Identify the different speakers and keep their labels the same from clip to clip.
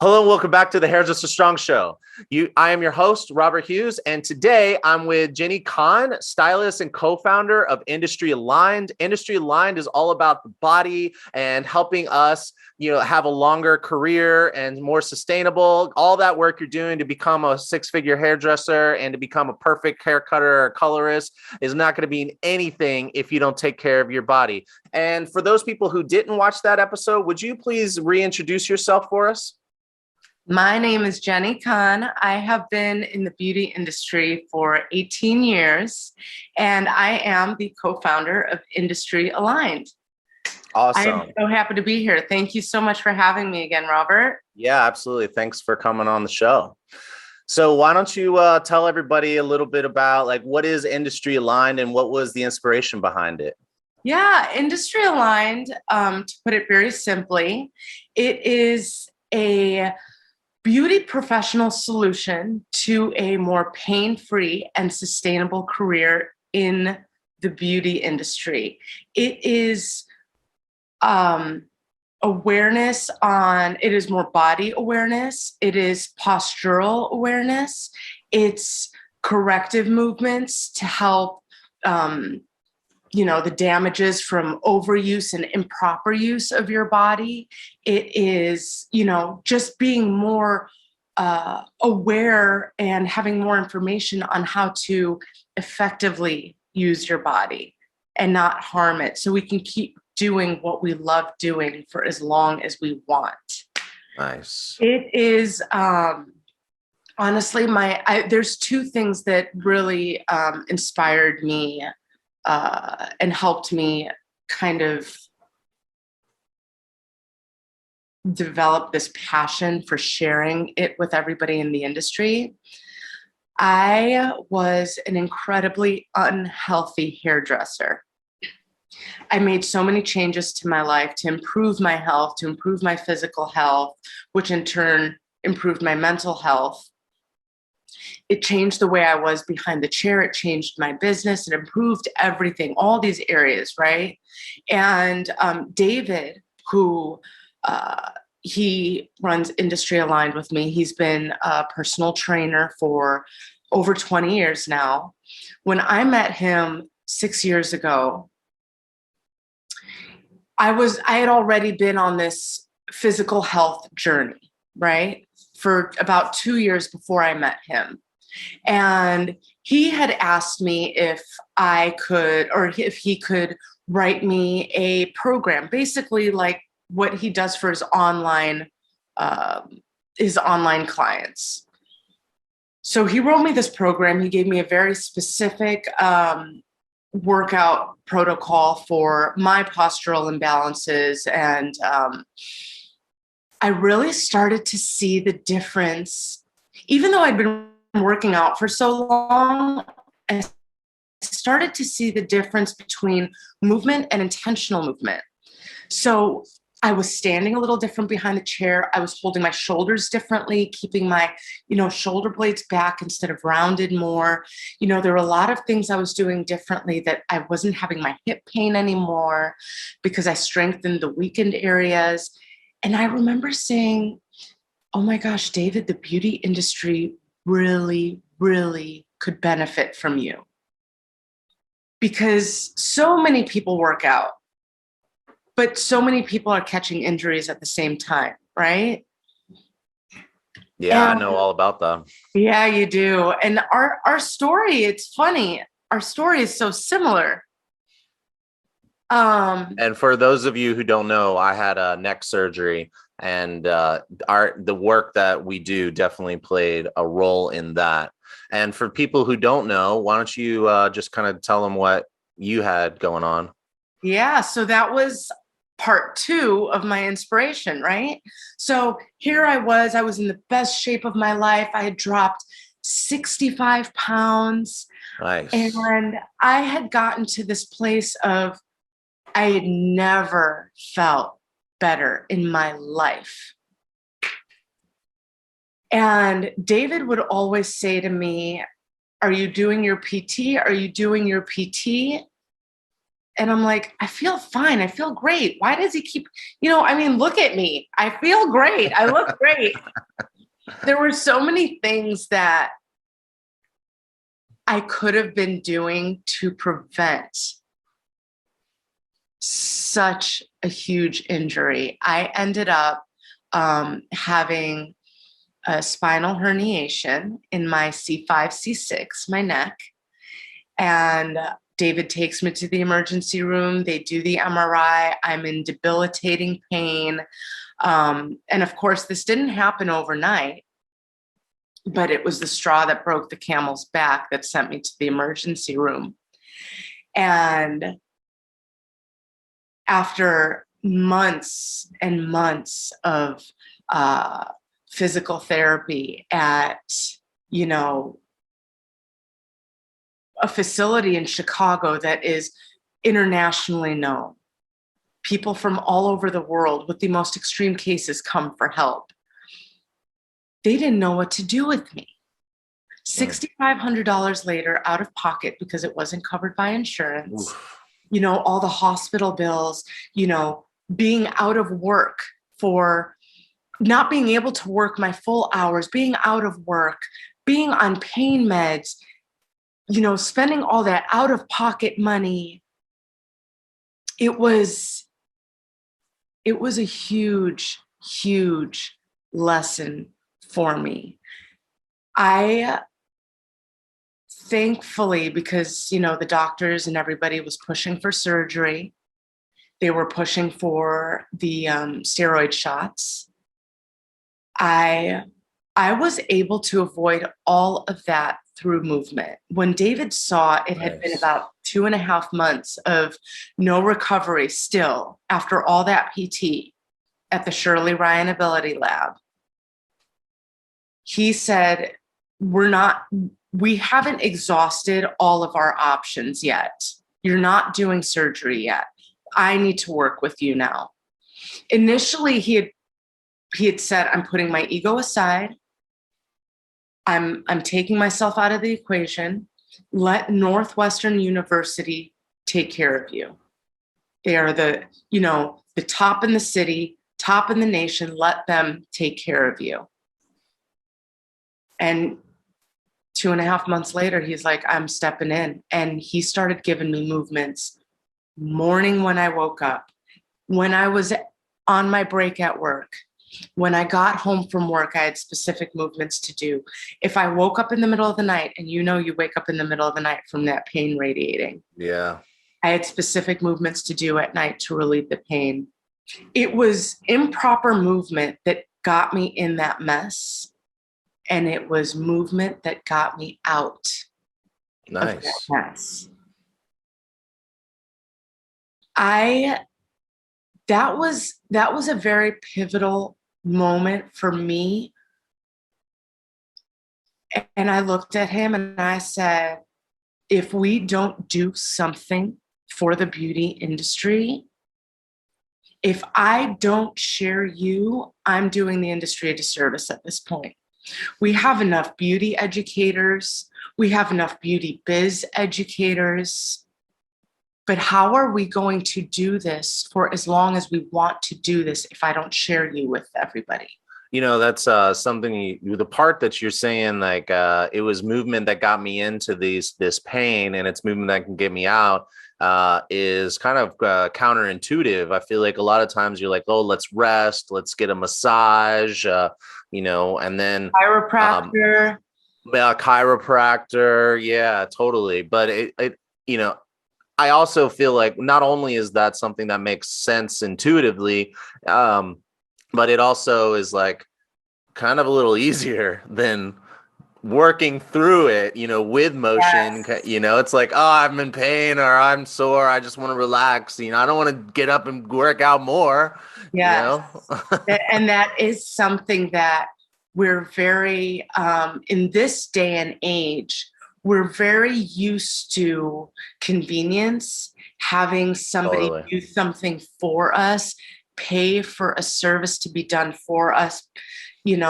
Speaker 1: Hello and welcome back to the Hairdresser Strong Show. I am your host, Robert Hughes, and today I'm with Jenny Kahn, stylist and co-founder of Industry Aligned. Industry Aligned is all about the body and helping us, have a longer career and more sustainable. All that work you're doing to become a six-figure hairdresser and to become a perfect hair cutter or colorist is not going to mean anything if you don't take care of your body. And for those people who didn't watch that episode, would you please reintroduce yourself for us?
Speaker 2: My name is Jenny Kahn. I have been in the beauty industry for 18 years, and I am the co-founder of Industry Aligned.
Speaker 1: Awesome.
Speaker 2: I'm so happy to be here. Thank you so much for having me again, Robert.
Speaker 1: Yeah, absolutely. Thanks for coming on the show. So why don't you tell everybody a little bit about what is Industry Aligned and what was the inspiration behind it?
Speaker 2: Yeah, Industry Aligned, to put it very simply, it is a beauty professional solution to a more pain-free and sustainable career in the beauty industry. It is awareness on, it is more body awareness, it is postural awareness, it's corrective movements to help the damages from overuse and improper use of your body. It is, just being more aware and having more information on how to effectively use your body and not harm it, so we can keep doing what we love doing for as long as we want.
Speaker 1: Nice.
Speaker 2: It is, honestly, there's two things that really inspired me and helped me kind of develop this passion for sharing it with everybody in the industry. I was an incredibly unhealthy hairdresser. I made so many changes to my life to improve my health, to improve my physical health, which in turn improved my mental health. It changed the way I was behind the chair. It changed my business. It improved everything, all these areas, right? And David, who he runs Industry Aligned with me. He's been a personal trainer for over 20 years now. When I met him 6 years ago, I had already been on this physical health journey, right? For about 2 years before I met him. And he had asked me if I could, or if he could write me a program, basically like what he does for his online clients. So he wrote me this program. He gave me a very specific workout protocol for my postural imbalances. And I really started to see the difference. Even though I'd been working out for so long, I started to see the difference between movement and intentional movement. So I was standing a little different behind the chair. I was holding my shoulders differently, keeping my, shoulder blades back instead of rounded more. There were a lot of things I was doing differently, that I wasn't having my hip pain anymore because I strengthened the weakened areas. And I remember saying, oh my gosh, David, the beauty industry really, really could benefit from you. Because so many people work out, but so many people are catching injuries at the same time, right?
Speaker 1: Yeah, I know all about that.
Speaker 2: Yeah, you do. And our story, it's funny. Our story is so similar.
Speaker 1: And for those of you who don't know, I had a neck surgery, and the work that we do definitely played a role in that. And for people who don't know, why don't you just kind of tell them what you had going on?
Speaker 2: Yeah, so that was part 2 of my inspiration, right? So here I was in the best shape of my life. I had dropped 65 pounds.
Speaker 1: Nice.
Speaker 2: And I had gotten to this place of, I had never felt better in my life. And David would always say to me, are you doing your PT? Are you doing your PT? And I'm like, I feel fine. I feel great. Why does he keep, look at me. I feel great. I look great. There were so many things that I could have been doing to prevent such a huge injury. I ended up having a spinal herniation in my C5, C6, my neck. And David takes me to the emergency room. They do the MRI. I'm in debilitating pain. And of course, this didn't happen overnight, but it was the straw that broke the camel's back that sent me to the emergency room. And after months and months of physical therapy at, a facility in Chicago that is internationally known. People from all over the world with the most extreme cases come for help. They didn't know what to do with me. $6,500 later out of pocket because it wasn't covered by insurance.
Speaker 1: Oof.
Speaker 2: All the hospital bills, being out of work for not being able to work my full hours, being out of work, being on pain meds, spending all that out of pocket money. It was a huge, huge lesson for me. I thankfully, because, the doctors and everybody was pushing for surgery, they were pushing for the steroid shots. I was able to avoid all of that through movement. When David saw it had been about 2.5 months of no recovery still after all that PT at the Shirley Ryan Ability Lab, he said, we haven't exhausted all of our options yet. You're not doing surgery yet. I need to work with you now. Initially, he had said, I'm putting my ego aside. I'm taking myself out of the equation. Let Northwestern University take care of you. They are the top in the city, top in the nation. Let them take care of you. And 2.5 months later, he's like, I'm stepping in. And he started giving me movements morning when I woke up, when I was on my break at work. When I got home from work, I had specific movements to do. If I woke up in the middle of the night, and you wake up in the middle of the night from that pain radiating.
Speaker 1: Yeah.
Speaker 2: I had specific movements to do at night to relieve the pain. It was improper movement that got me in that mess. And it was movement that got me out of that mess. That was a very pivotal moment for me. And I looked at him and I said, if we don't do something for the beauty industry, if I don't share you, I'm doing the industry a disservice at this point. We have enough beauty educators. We have enough beauty biz educators. But how are we going to do this for as long as we want to do this if I don't share you with everybody?
Speaker 1: That's something the part that you're saying, like it was movement that got me into this pain, and it's movement that can get me out, is kind of counterintuitive. I feel like a lot of times you're like, oh, let's rest, let's get a massage, and then
Speaker 2: chiropractor.
Speaker 1: Chiropractor. Yeah, totally. But it I also feel like not only is that something that makes sense intuitively, but it also is like kind of a little easier than working through it, with motion. Yes. It's like, oh, I'm in pain or I'm sore, I just want to relax. I don't want to get up and work out more.
Speaker 2: Yeah. And that is something that we're very, in this day and age, we're very used to convenience, having somebody do something for us, pay for a service to be done for us,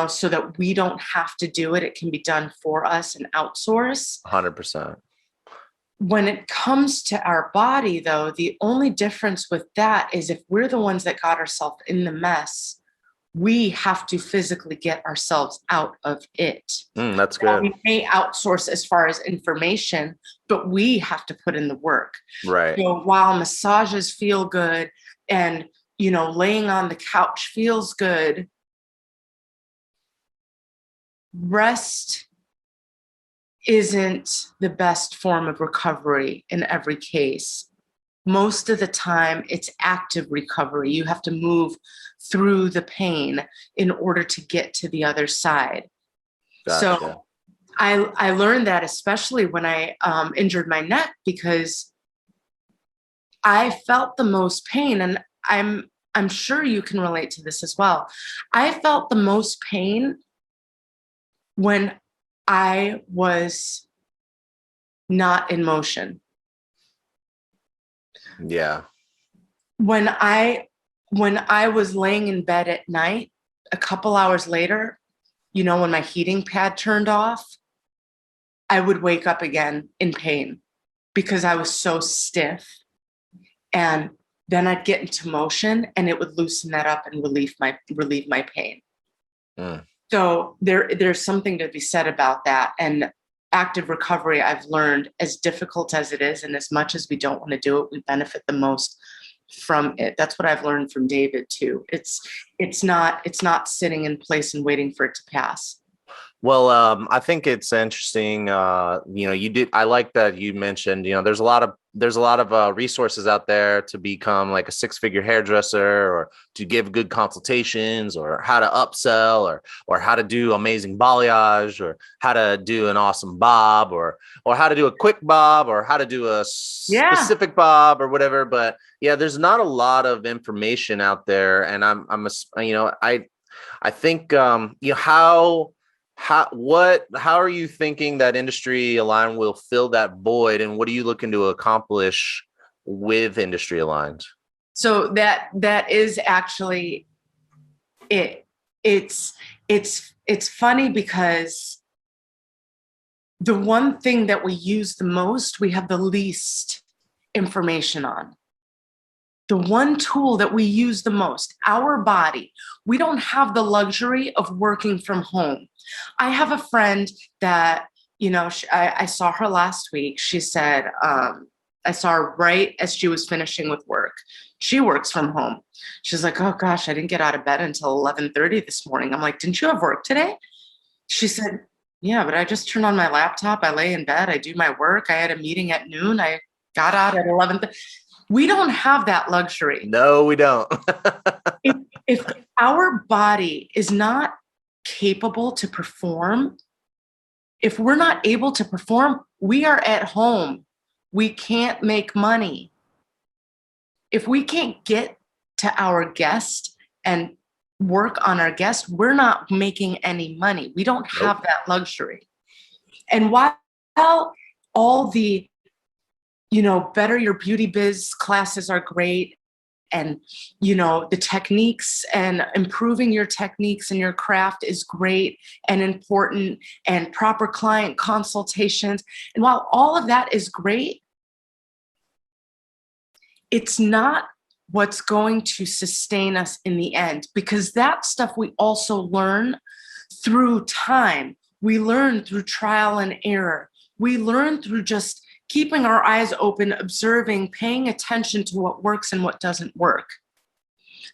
Speaker 2: so that we don't have to do it. It can be done for us and outsource.
Speaker 1: 100%.
Speaker 2: when it comes to our body, though, the only difference with that is if we're the ones that got ourselves in the mess, we have to physically get ourselves out of it.
Speaker 1: That's good.
Speaker 2: We may outsource as far as information, but we have to put in the work.
Speaker 1: Right.
Speaker 2: So while massages feel good and, laying on the couch feels good, rest isn't the best form of recovery in every case. Most of the time, it's active recovery. You have to move through the pain in order to get to the other side.
Speaker 1: Gotcha.
Speaker 2: So I learned that especially when I injured my neck, because I felt the most pain, and I'm sure you can relate to this as well. I felt the most pain when I was not in motion.
Speaker 1: Yeah.
Speaker 2: When I was laying in bed at night, a couple hours later, when my heating pad turned off, I would wake up again in pain because I was so stiff. And then I'd get into motion and it would loosen that up and relieve my pain. So there's something to be said about that. And active recovery, I've learned, as difficult as it is, and as much as we don't want to do it, we benefit the most from it. That's what I've learned from David too. It's not sitting in place and waiting for it to pass.
Speaker 1: Well, I think it's interesting. I like that you mentioned, there's a lot of resources out there to become like a 6-figure hairdresser, or to give good consultations, or how to upsell, or how to do amazing balayage, or how to do an awesome bob, or how to do a quick bob, or how to do a specific bob, or whatever. But yeah, there's not a lot of information out there. And I think, how are you thinking that Industry Aligned will fill that void, and what are you looking to accomplish with Industry Aligned?
Speaker 2: So that is actually it. It's funny because the one thing that we use the most, we have the least information on. The one tool that we use the most, our body, we don't have the luxury of working from home. I have a friend that, I saw her last week. She said, I saw her right as she was finishing with work. She works from home. She's like, oh gosh, I didn't get out of bed until 11:30 this morning. I'm like, didn't you have work today? She said, yeah, but I just turn on my laptop. I lay in bed. I do my work. I had a meeting at noon. I got out at 11:30. We don't have that luxury.
Speaker 1: No, we don't.
Speaker 2: if our body is not capable to perform, if we're not able to perform, we are at home. We can't make money. If we can't get to our guest and work on our guest, we're not making any money. We don't have that luxury. And while all the Better Your Beauty Biz classes are great, and, the techniques and improving your techniques and your craft is great and important, and proper client consultations. And while all of that is great, it's not what's going to sustain us in the end, because that stuff we also learn through time. We learn through trial and error. We learn through just keeping our eyes open, observing, paying attention to what works and what doesn't work.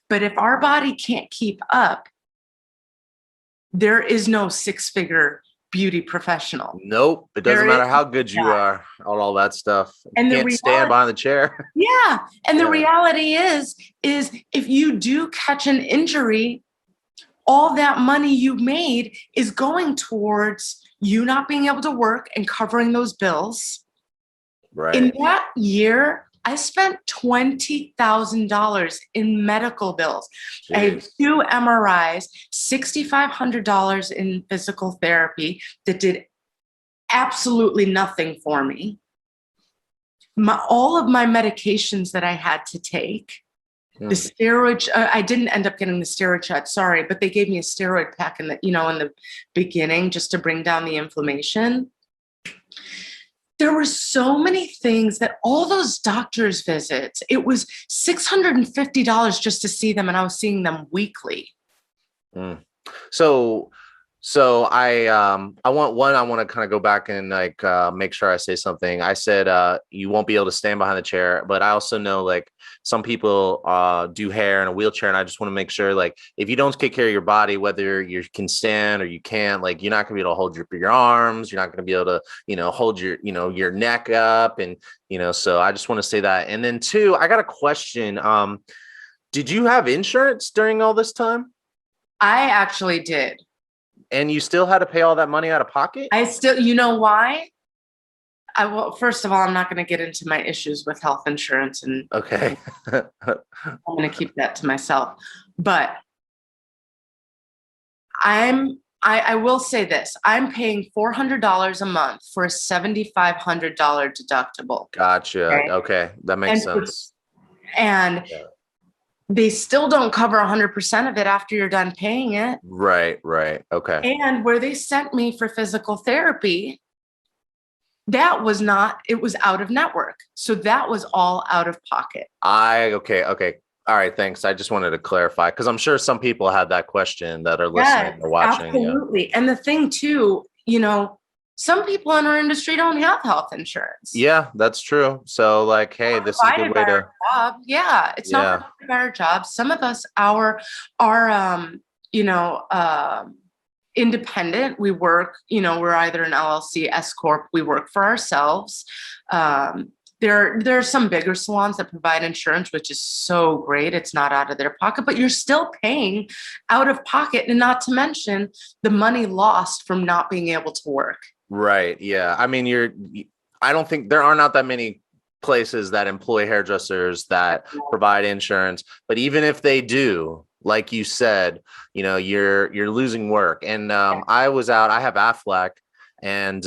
Speaker 2: But if our body can't keep up, there is no 6-figure beauty professional.
Speaker 1: Nope. It doesn't matter how good you are on all that stuff.
Speaker 2: And
Speaker 1: you can't stand behind the chair.
Speaker 2: Yeah. And the reality is if you do catch an injury, all that money you made is going towards you not being able to work and covering those bills.
Speaker 1: Right.
Speaker 2: In that year, I spent $20,000 in medical bills.
Speaker 1: Jeez.
Speaker 2: I had 2 MRIs, $6,500 in physical therapy that did absolutely nothing for me. All of my medications that I had to take, the steroid, I didn't end up getting the steroid shot, sorry, but they gave me a steroid pack in the beginning just to bring down the inflammation. there were so many things that all those doctor's visits, it was $650 just to see them. And I was seeing them weekly.
Speaker 1: Mm. So I want to kind of go back and like make sure I say something. I said you won't be able to stand behind the chair, but I also know like some people do hair in a wheelchair, and I just want to make sure like if you don't take care of your body, whether you can stand or you can't, like you're not gonna be able to hold your arms, you're not gonna be able to hold your neck up, and so I just want to say that. And then two, I got a question. Did you have insurance during all this time?
Speaker 2: I actually did.
Speaker 1: And you still had to pay all that money out of pocket?
Speaker 2: You know why? First of all, I'm not going to get into my issues with health insurance, and
Speaker 1: okay.
Speaker 2: I'm going to keep that to myself. But I will say this: I'm paying $400 a month for a $7,500 deductible.
Speaker 1: Gotcha. Okay, that makes sense.
Speaker 2: And
Speaker 1: yeah.
Speaker 2: They still don't cover 100% of it after you're done paying it.
Speaker 1: Right. Okay.
Speaker 2: And where they sent me for physical therapy, it was out of network. So that was all out of pocket.
Speaker 1: Okay. All right, thanks. I just wanted to clarify because I'm sure some people had that question that are listening or watching.
Speaker 2: Absolutely. Yeah. And the thing too, some people in our industry don't have health insurance.
Speaker 1: Yeah, that's true. So like, hey, this is a good way to
Speaker 2: job. Yeah, it's not provided by our job. Some of us are independent. We work, we're either an LLC, S Corp, we work for ourselves. There are some bigger salons that provide insurance, which is so great. It's not out of their pocket, but you're still paying out of pocket, and not to mention the money lost from not being able to work.
Speaker 1: Right. Yeah. I mean, I don't think there are not that many places that employ hairdressers that provide insurance, but even if they do, like you said, you're losing work. And I have Aflac, and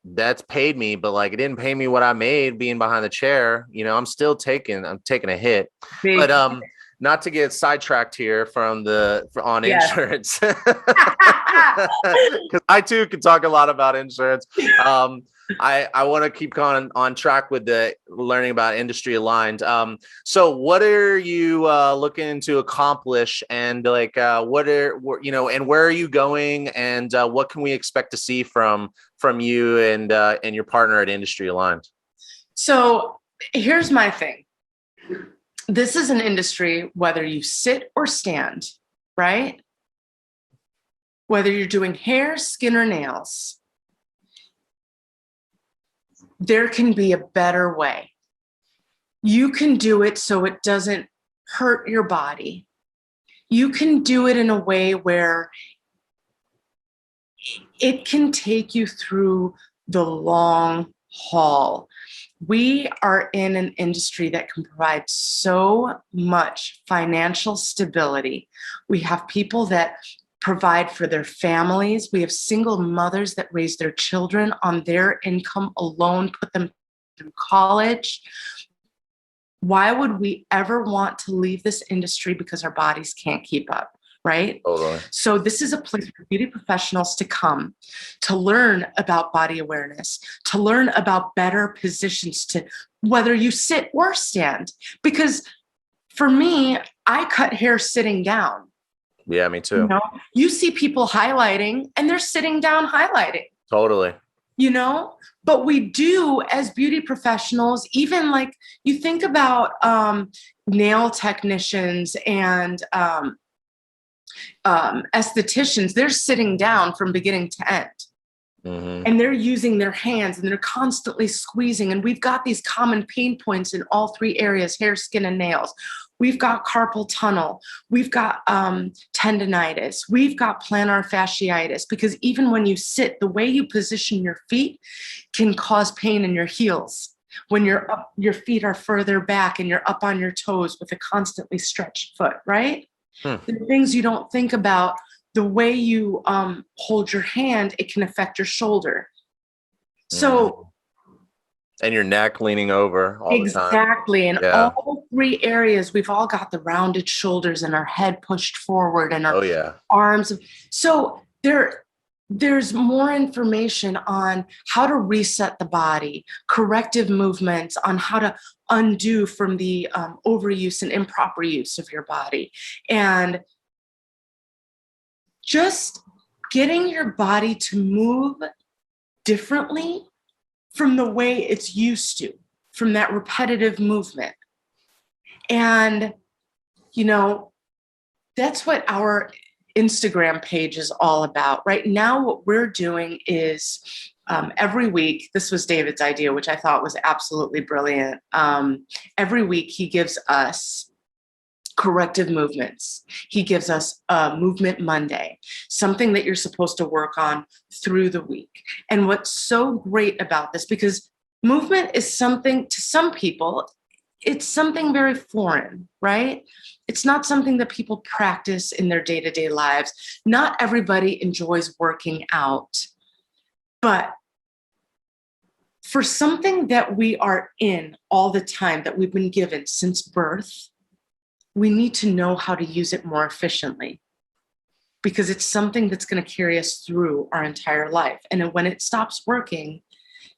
Speaker 1: that's paid me, but like it didn't pay me what I made being behind the chair. I'm taking a hit. But not to get sidetracked here on insurance, because I too can talk a lot about insurance. I want to keep on track with the learning about industry aligned. So what are you looking to accomplish, and like and where are you going, and what can we expect to see from you and your partner at Industry Aligned?
Speaker 2: So here's my thing. This is an industry, whether you sit or stand, right? Whether you're doing hair, skin, or nails, there can be a better way. You can do it so it doesn't hurt your body. You can do it in a way where it can take you through the long haul. We are in an industry that can provide so much financial stability. We have people that provide for their families. We have single mothers that raise their children on their income alone, put them through college. Why would we ever want to leave this industry because our bodies can't keep up? Right?
Speaker 1: Totally.
Speaker 2: So this is a place for beauty professionals to come to learn about body awareness, to learn about better positions, to whether you sit or stand. Because for me, I cut hair sitting down.
Speaker 1: Yeah, me too.
Speaker 2: You see people highlighting and they're sitting down highlighting.
Speaker 1: Totally.
Speaker 2: But we do as beauty professionals, even like you think about nail technicians and estheticians, they're sitting down from beginning to end. Mm-hmm. And they're using their hands and they're constantly squeezing. And we've got these common pain points in all three areas: hair, skin, and nails. We've got carpal tunnel. We've got tendonitis. We've got plantar fasciitis, because even when you sit, the way you position your feet can cause pain in your heels. When you're up, your feet are further back and you're up on your toes with a constantly stretched foot, right? The things you don't think about, the way you hold your hand, it can affect your shoulder. So,
Speaker 1: and your neck leaning over all the time.
Speaker 2: Exactly. In all three areas, we've all got the rounded shoulders and our head pushed forward and our arms. So there's more information on how to reset the body, corrective movements on how to undo from the overuse and improper use of your body. And just getting your body to move differently from the way it's used to, from that repetitive movement. And, you know, that's what our Instagram page is all about. Right now, what we're doing is every week, this was David's idea, which I thought was absolutely brilliant. Every week, he gives us corrective movements. He gives us a movement Monday, something that you're supposed to work on through the week. And what's so great about this, because movement is something to some people, it's something very foreign, right? It's not something that people practice in their day-to-day lives. Not everybody enjoys working out. But for something that we are in all the time, that we've been given since birth, we need to know how to use it more efficiently, because it's something that's going to carry us through our entire life. And when it stops working,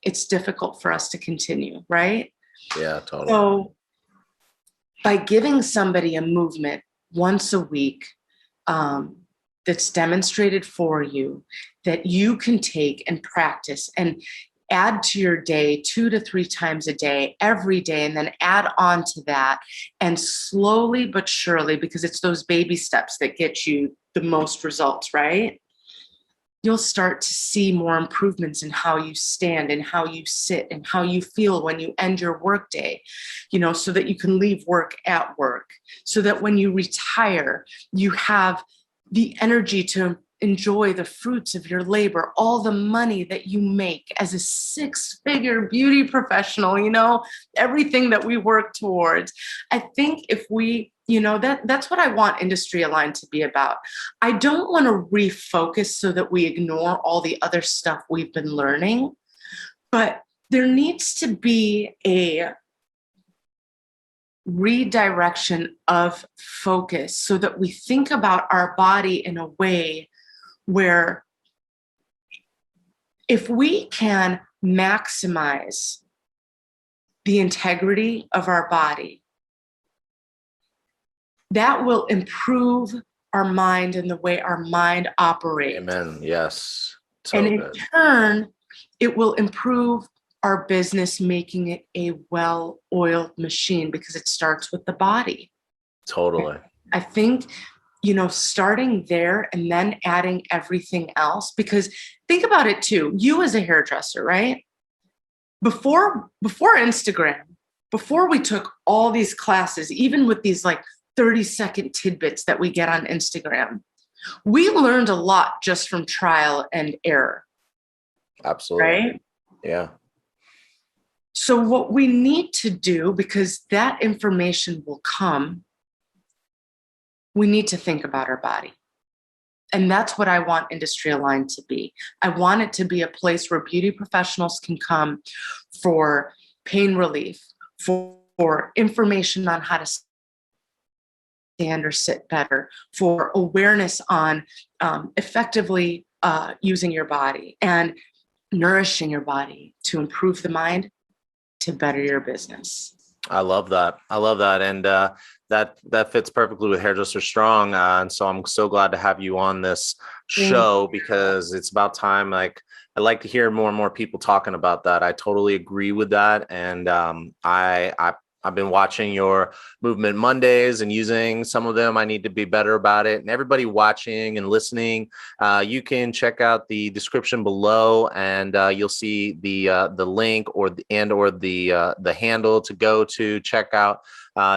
Speaker 2: it's difficult for us to continue, right?
Speaker 1: Yeah, totally.
Speaker 2: So by giving somebody a movement once a week that's demonstrated for you, that you can take and practice and add to your day 2 to 3 times a day, every day, and then add on to that. And slowly but surely, because it's those baby steps that get you the most results, right? You'll start to see more improvements in how you stand and how you sit and how you feel when you end your workday, you know, so that you can leave work at work, so that when you retire, you have the energy to enjoy the fruits of your labor, all the money that you make as a 6-figure beauty professional, you know, everything that we work towards. I think if we, you know, that's what I want Industry Aligned to be about. I don't want to refocus so that we ignore all the other stuff we've been learning, but there needs to be a redirection of focus so that we think about our body in a way where if we can maximize the integrity of our body, that will improve our mind and the way our mind operates.
Speaker 1: Amen. Yes. So
Speaker 2: and in
Speaker 1: good.
Speaker 2: turn, it will improve our business, making it a well-oiled machine, because it starts with the body.
Speaker 1: Totally.
Speaker 2: I think, you know, starting there and then adding everything else, because think about it too, you as a hairdresser, right? Before Instagram, before we took all these classes, even with these like 30-second tidbits that we get on Instagram, we learned a lot just from trial and error.
Speaker 1: Absolutely.
Speaker 2: Right?
Speaker 1: Yeah.
Speaker 2: So what we need to do, because that information will come, we need to think about our body. And that's what I want Industry Aligned to be. I want it to be a place where beauty professionals can come for pain relief, for information on how to stand or sit better, for awareness on effectively using your body and nourishing your body to improve the mind, to better your business.
Speaker 1: I love that. I love that. And that fits perfectly with Hairdresser Strong. And so I'm so glad to have you on this show, because it's about time. Like, I'd like to hear more and more people talking about that. I totally agree with that. And I've been watching your Movement Mondays and using some of them. I need to be better about it. And everybody watching and listening, you can check out the description below, and you'll see the link or the handle to go to check out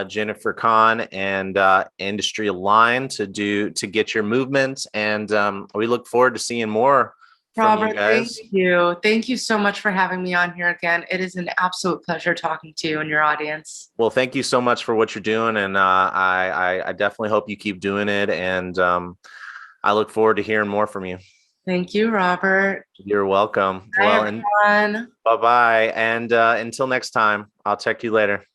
Speaker 1: Jennifer Kahn and Industry Aligned to get your movements. And we look forward to seeing more.
Speaker 2: Robert, thank you. Thank you so much for having me on here again. It is an absolute pleasure talking to you and your audience.
Speaker 1: Well, thank you so much for what you're doing. And I definitely hope you keep doing it. And I look forward to hearing more from you.
Speaker 2: Thank you, Robert.
Speaker 1: You're welcome.
Speaker 2: Bye, everyone.
Speaker 1: Bye-bye. And until next time, I'll check you later.